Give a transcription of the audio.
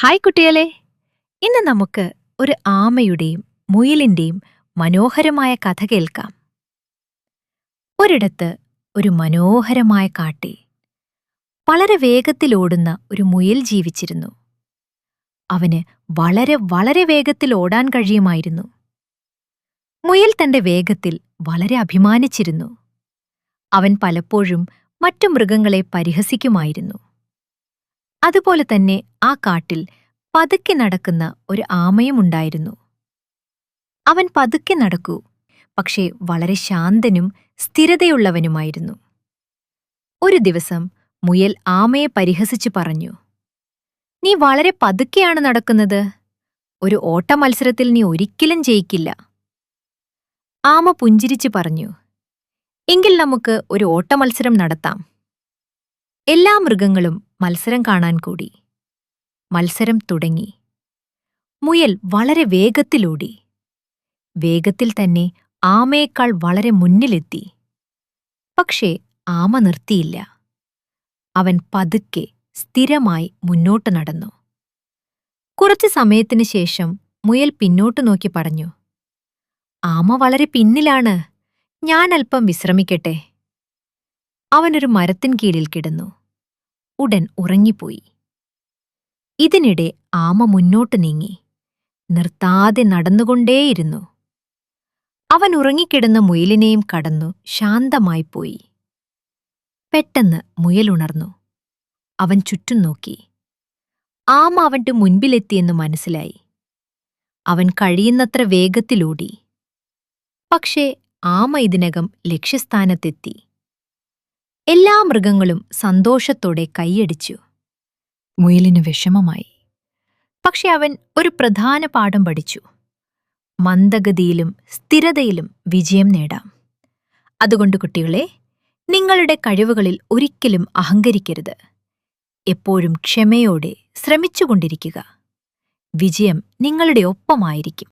Hi കുട്ടികളെ, ഇന്ന് നമുക്ക് ഒരു ആമയുടെയും മുയലിന്റെയും മനോഹരമായ കഥ കേൾക്കാം. ഒരിടത്ത് ഒരു മനോഹരമായ കാട്ടിൽ വളരെ വേഗത്തിൽ ഓടുന്ന ഒരു മുയൽ ജീവിച്ചിരുന്നു. അവന് വളരെ വളരെ വേഗത്തിൽ ഓടാൻ കഴിയുമായിരുന്നു. മുയൽ തന്റെ വേഗത്തിൽ വളരെ അഭിമാനിച്ചിരുന്നു. അവൻ പലപ്പോഴും മറ്റു മൃഗങ്ങളെ പരിഹസിക്കുമായിരുന്നു. അതുപോലെ തന്നെ ആ കാട്ടിൽ പതുക്കെ നടക്കുന്ന ഒരു ആമയുമുണ്ടായിരുന്നു. അവൻ പതുക്കെ നടക്കൂ, പക്ഷേ വളരെ ശാന്തനും സ്ഥിരതയുള്ളവനുമായിരുന്നു. ഒരു ദിവസം മുയൽ ആമയെ പരിഹസിച്ചു പറഞ്ഞു, "നീ വളരെ പതുക്കെയാണ് നടക്കുന്നത്. ഒരു ഓട്ടമത്സരത്തിൽ നീ ഒരിക്കലും ജയിക്കില്ല." ആമ പുഞ്ചിരിച്ചു പറഞ്ഞു, "എങ്കിൽ നമുക്ക് ഒരു ഓട്ടമത്സരം നടത്താം." എല്ലാ മൃഗങ്ങളും മത്സരം കാണാൻ കൂടി. മത്സരം തുടങ്ങി. മുയൽ വളരെ വേഗത്തിലോടി. വേഗത്തിൽ തന്നെ ആമയേക്കാൾ വളരെ മുന്നിലെത്തി. പക്ഷേ ആമ നിർത്തിയില്ല. അവൻ പതുക്കെ സ്ഥിരമായി മുന്നോട്ട് നടന്നു. കുറച്ചു സമയത്തിനു ശേഷം മുയൽ പിന്നോട്ടു നോക്കി പറഞ്ഞു, "ആമ വളരെ പിന്നിലാണ്. ഞാൻ അല്പം വിശ്രമിക്കട്ടെ." അവനൊരു മരത്തിൻ കീഴിൽ കിടന്നു. ഉടൻ ഉറങ്ങിപ്പോയി. ഇതിനിടെ ആമ മുന്നോട്ട് നീങ്ങി. നിർത്താതെ നടന്നുകൊണ്ടേയിരുന്നു. അവൻ ഉറങ്ങിക്കിടന്ന മുയലിനെയും കടന്നു ശാന്തമായി പോയി. പെട്ടെന്ന് മുയൽ ഉണർന്നു. അവൻ ചുറ്റും നോക്കി. ആമ അവന്റെ മുൻപിലെത്തിയെന്ന് മനസ്സിലായി. അവൻ കഴിയുന്നത്ര വേഗത്തിലോടി. പക്ഷേ ആമ ഇതിനകം ലക്ഷ്യസ്ഥാനത്തെത്തി. എല്ലാ മൃഗങ്ങളും സന്തോഷത്തോടെ കൈയടിച്ചു. മുയലിന് വിഷമമായി. പക്ഷെ അവൻ ഒരു പ്രധാന പാഠം പഠിച്ചു. മന്ദഗതിയിലും സ്ഥിരതയിലും വിജയം നേടാം. അതുകൊണ്ട് കുട്ടികളെ, നിങ്ങളുടെ കഴിവുകളിൽ ഒരിക്കലും അഹങ്കരിക്കരുത്. എപ്പോഴും ക്ഷമയോടെ ശ്രമിച്ചുകൊണ്ടിരിക്കുക. വിജയം നിങ്ങളുടെ ഒപ്പമായിരിക്കും.